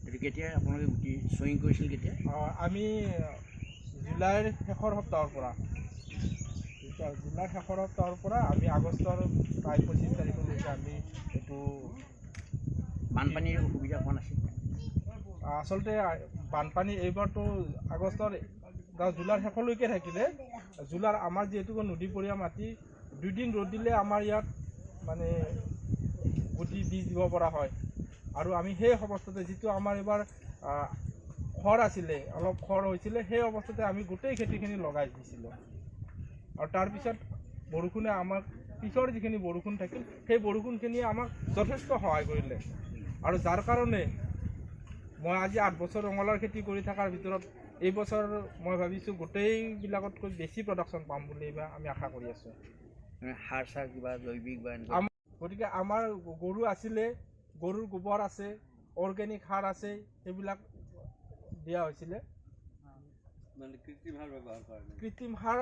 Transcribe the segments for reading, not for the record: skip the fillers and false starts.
এইটো কেতিয়া আপোনালোকে গুটি চয়িং কৰিছিল কেতিয়া? আমি জুলাইৰ শেষৰ সপ্তাহৰ পৰা আমি আগষ্টৰ প্ৰায় 25 তাৰিখলৈকে আমি এইটো বানপানীৰ অসুবিধা হোৱা নাছিল? আচলতে বানপানী এইবাৰতো আগষ্টৰ জুলাইৰ শেষলৈকে থাকিলে। জুলাইৰ আমাৰ যিহেতু নদীপৰীয়া মাটি 2 দিন ৰ'দ দিলে আমাৰ ইয়াত মানে গুটি বীজ দিব পৰা হয়। আৰু আমি সেই অৱস্থাতে যিটো আমাৰ এবাৰ খৰ আছিলে, অলপ খৰ হৈছিলে, সেই অৱস্থাতে আমি গোটেই খেতিখিনি লগাই দিছিলোঁ। আৰু তাৰপিছত বৰষুণে আমাক পিছৰ যিখিনি বৰষুণ থাকিল সেই বৰষুণখিনিয়ে আমাক যথেষ্ট সহায় কৰিলে। আৰু যাৰ কাৰণে মই আজি 8 বছৰ ৰঙালাওৰ খেতি কৰি থকাৰ ভিতৰত এই বছৰ মই ভাবিছোঁ গোটেইবিলাকতকৈ বেছি প্ৰডাকশ্যন পাম বুলি এইবাৰ আমি আশা কৰি আছোঁ। সাৰ চাৰ কিবা জৈৱিক বা গতিকে আমাৰ গৰু আছিলে, গৰুৰ গোবৰ আছে, অৰ্গেনিক সাৰ আছে, সেইবিলাক দিয়া হৈছিলে। কৃত্ৰিম সাৰ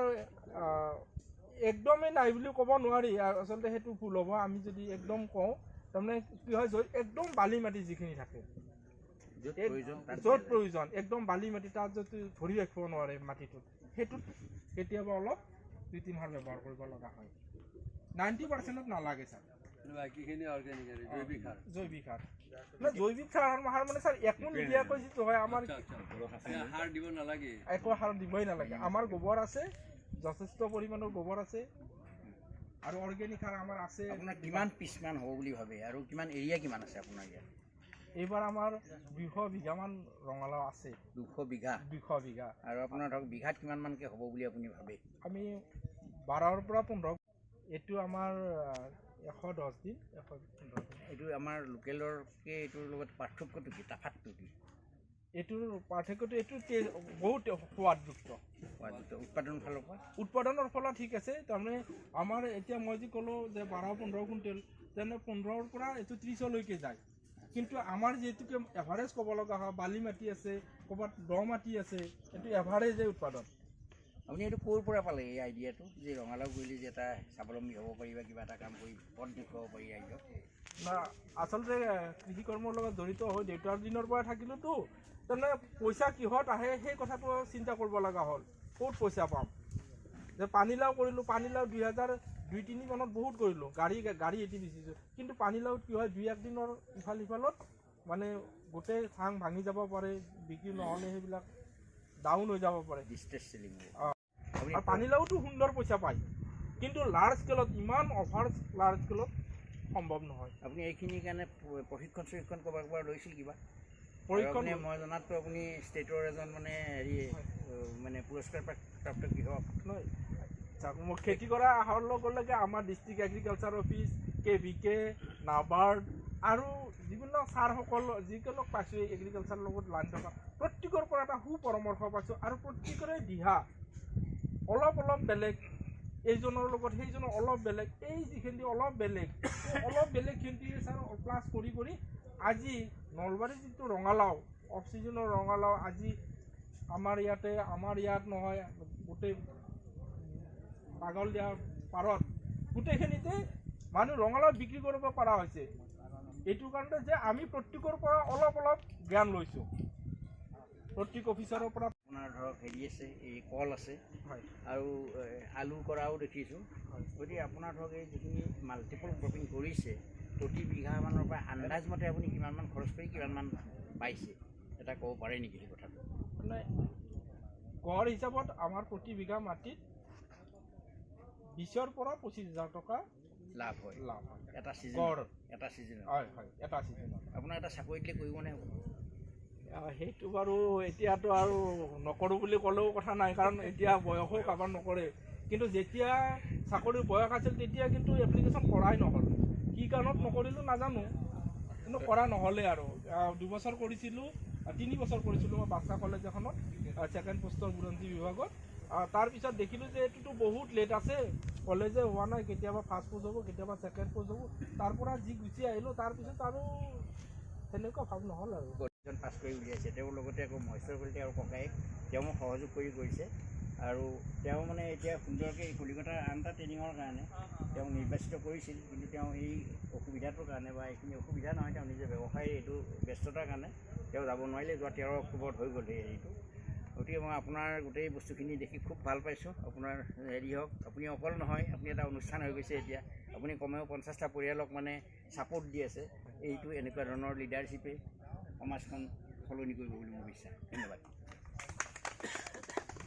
একদমেই নাই বুলি ক'ব নোৱাৰি, আচলতে সেইটো ভুল হ'ব। আমি যদি একদম কওঁ, তাৰমানে কি হয়, একদম বালি মাটি যিখিনি থাকে, য'ত প্ৰয়োজন একদম বালি মাটি, তাত যদি ধৰি ৰাখিব নোৱাৰে মাটিটোত, সেইটোত কেতিয়াবা অলপ কৃত্ৰিম সাৰ ব্যৱহাৰ কৰিব লগা হয়। 90% নালাগে ছাৰ। বাকীখিনি অৰ্গেনিক জৈৱিক সাৰ মানে ছাৰ একো নিদিয়াকৈ যিটো হয় আমাৰ সাৰ দিব নালাগে, একো সাৰ দিবই নালাগে। আমাৰ গোবৰ আছে, যথেষ্ট পৰিমাণৰ গোবৰ আছে, আৰু অৰ্গেনিক সাৰ আমাৰ আছে। আপোনাৰ কিমান পিছমান হ'ব বুলি ভাবে আৰু কিমান এৰিয়া কিমান আছে আপোনাৰ ইয়াত? এইবাৰ আমাৰ 200 বিঘামান ৰঙালাও আছে। 200 বিঘা? 200 বিঘা। আৰু আপোনাৰ ধৰক বিঘাত কিমানমানকৈ হ'ব বুলি আপুনি ভাবে? আমি 12ৰ পৰা 15। এইটো আমাৰ 110 দিন, 115 দিন। এইটো আমাৰ লোকেলৰকে এইটোৰ লগত পাৰ্থক্যটো কি, তাফাতটো কি? এইটোৰ পাৰ্থক্যটো এইটো বহুত সোৱাদযুক্ত। উৎপাদনৰ ফলত ঠিক আছে। তাৰমানে আমাৰ এতিয়া মই যি ক'লোঁ যে 12-15 কুইণ্টেল, তেনে 15ৰ পৰা এইটো 30লৈকে যায়। কিন্তু আমাৰ যিহেতুকে এভাৰেজ ক'ব লগা হয়, বালি মাটি আছে, ক'ৰবাত দ মাটি আছে, এইটো এভাৰেজে উৎপাদন। আপুনি এইটো ক'ৰ পৰা পালে এই আইডিয়াটো যে ৰঙালাও কৰিলে যে এটা স্বাৱলম্বী হ'ব পাৰি বা কিবা এটা কাম কৰি পথ দেখুৱাব পাৰি ৰাইজক? না, আচলতে কৃষি কৰ্মৰ লগত জড়িত হৈ দেউতাৰ দিনৰ পৰা থাকিলোঁতো, তাৰমানে পইচা কিহত আহে সেই কথাটো চিন্তা কৰিব লগা হ'ল। ক'ত পইচা পাম? যে পানীলাও কৰিলোঁ, পানীলাও 2002-03 মানত বহুত কৰিলোঁ, গাড়ী এটি দিছিলোঁ। কিন্তু পানীলাওত কি হয়, 2-1 দিনৰ ইফালত মানে গোটেই চাং ভাঙি যাব পাৰে, বিক্ৰী নহ'লে সেইবিলাক ডাউন হৈ যাব পাৰে। আৰু পানীলাওতো সুন্দৰ পইচা পায়, কিন্তু লাৰ্জ স্কেলত, ইমান অভাৰ লাৰ্জ স্কেলত সম্ভৱ নহয়। আপুনি এইখিনিৰ কাৰণে প্ৰশিক্ষণ ক'ৰবাৰ পৰা লৈছিল কিবা? প্ৰশিক্ষণ মই জনাততো আপুনি ষ্টেটৰ এজন মানে মানে পুৰস্কাৰ প্ৰাপ্ত কৃষক নহয়। মই খেতি কৰা অহাৰ লগে লগে আমাৰ district agriculture office, KVK, NABARD আৰু বিভিন্ন ছাৰসকল যিসকলক পাইছোঁ এগ্ৰিকালচাৰৰ লগত লাইন থকা, প্ৰত্যেকৰ পৰা এটা সুপৰামৰ্শ পাইছোঁ। আৰু প্ৰত্যেকৰে দিহা অলপ বেলেগ, এইজনৰ লগত সেইজনৰ অলপ বেলেগ, এই যিখিনি অলপ বেলেগ খিনি ছাৰ প্লাছ কৰি আজি নলবাৰীৰ যিটো ৰঙালাও, অফ চিজনৰ ৰঙালাও, আজি আমাৰ ইয়াত নহয়, গোটেই পাগল দিয়া পাৰত গোটেইখিনিতে মানুহ ৰঙালাও বিক্ৰী কৰিব পৰা হৈছে। এইটো কাৰণে যে আমি প্ৰত্যেকৰ পৰা অলপ জ্ঞান লৈছোঁ, প্ৰত্যেক অফিচাৰৰ পৰা। আপোনাৰ ধৰক হেৰি আছে, এই কল আছে, হয়, আৰু আলু কৰাও দেখিছোঁ। গতিকে আপোনাৰ ধৰক এই যিখিনি মাল্টিপল ক্ৰপিং কৰিছে, প্ৰতি বিঘামানৰ পৰা আন্দাজ মতে আপুনি কিমানমান খৰচ কৰি কিমানমান পাইছে, এটা ক'ব পাৰে নেকি সেই কথাটো? মানে গড় হিচাপত আমাৰ প্ৰতি বিঘা মাটিত 20,000 পৰা 25,000 টকা লাভ হয় এটা ছিজন। হয়, এটা ছিজনত। আপোনাৰ এটা চাকৰিতলৈ কৰিবনে? সেইটো বাৰু এতিয়াতো আৰু নকৰোঁ বুলি ক'লেও কথা নাই, কাৰণ এতিয়া বয়সো কাবাৰ নকৰে। কিন্তু যেতিয়া চাকৰিৰ বয়স আছিল তেতিয়া কিন্তু এপ্লিকেশ্যন কৰাই নহ'ল। কি কাৰণত নকৰিলোঁ নাজানো, কিন্তু কৰা নহ'লে আৰু 2 বছৰ কৰিছিলোঁ, 3 বছৰ কৰিছিলোঁ মই বাক্সা কলেজ এখনত, ছেকেণ্ড পোষ্টৰ বুৰঞ্জী বিভাগত। তাৰপিছত দেখিলোঁ যে এইটোতো বহুত লেট আছে, কলেজে হোৱা নাই, কেতিয়াবা ফাৰ্ষ্ট পোষ্ট হ'ব, কেতিয়াবা ছেকেণ্ড পোষ্ট হ'ব। তাৰ পৰা যি গুচি আহিলোঁ, তাৰপিছত আৰু সেনেকুৱা ভাৱ নহ'ল আৰু। পাছ কৰি উলিয়াইছে, তেওঁৰ লগতে আকৌ মহেশ্বৰ কলিতা আৰু ককায়েক, তেওঁ মোক সহযোগ কৰিছে। আৰু তেওঁ মানে এতিয়া সুন্দৰকৈ এই কলিকতাৰ আন এটা ট্ৰেইনিঙৰ কাৰণে তেওঁ নিৰ্বাচিত কৰিছিল, কিন্তু তেওঁ এই অসুবিধাটোৰ কাৰণে, বা এইখিনি অসুবিধা নহয়, তেওঁ নিজে ব্যৱসায় এইটো ব্যস্ততাৰ কাৰণে তেওঁ যাব নোৱাৰিলে। যোৱা 13 অক্টোবৰত হৈ গ'ল এই হেৰিটো। গতিকে মই আপোনাৰ গোটেই বস্তুখিনি দেখি খুব ভাল পাইছোঁ। আপোনাৰ হেৰি হওক, আপুনি অকল নহয়, আপুনি এটা অনুষ্ঠান হৈ গৈছে এতিয়া। আপুনি কমেও 50টা পৰিয়ালক মানে ছাপোৰ্ট দি আছে। এইটো এনেকুৱা ধৰণৰ লিডাৰশ্বিপে সমাজখন সলনি কৰিব বুলি মোৰ বিশ্বাস। ধন্যবাদ।